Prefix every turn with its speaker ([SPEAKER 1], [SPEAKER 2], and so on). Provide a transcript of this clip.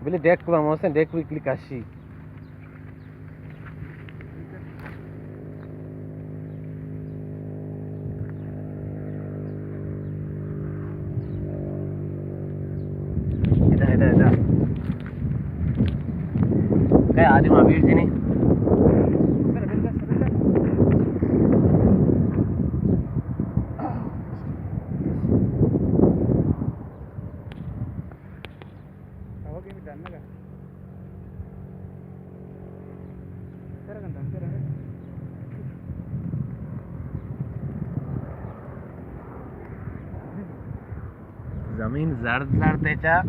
[SPEAKER 1] Bile direkt kullanmalısın, direkt quickly kaşı. Eda. Kayak ada mobil sini. जमीन जर्द त्याच्या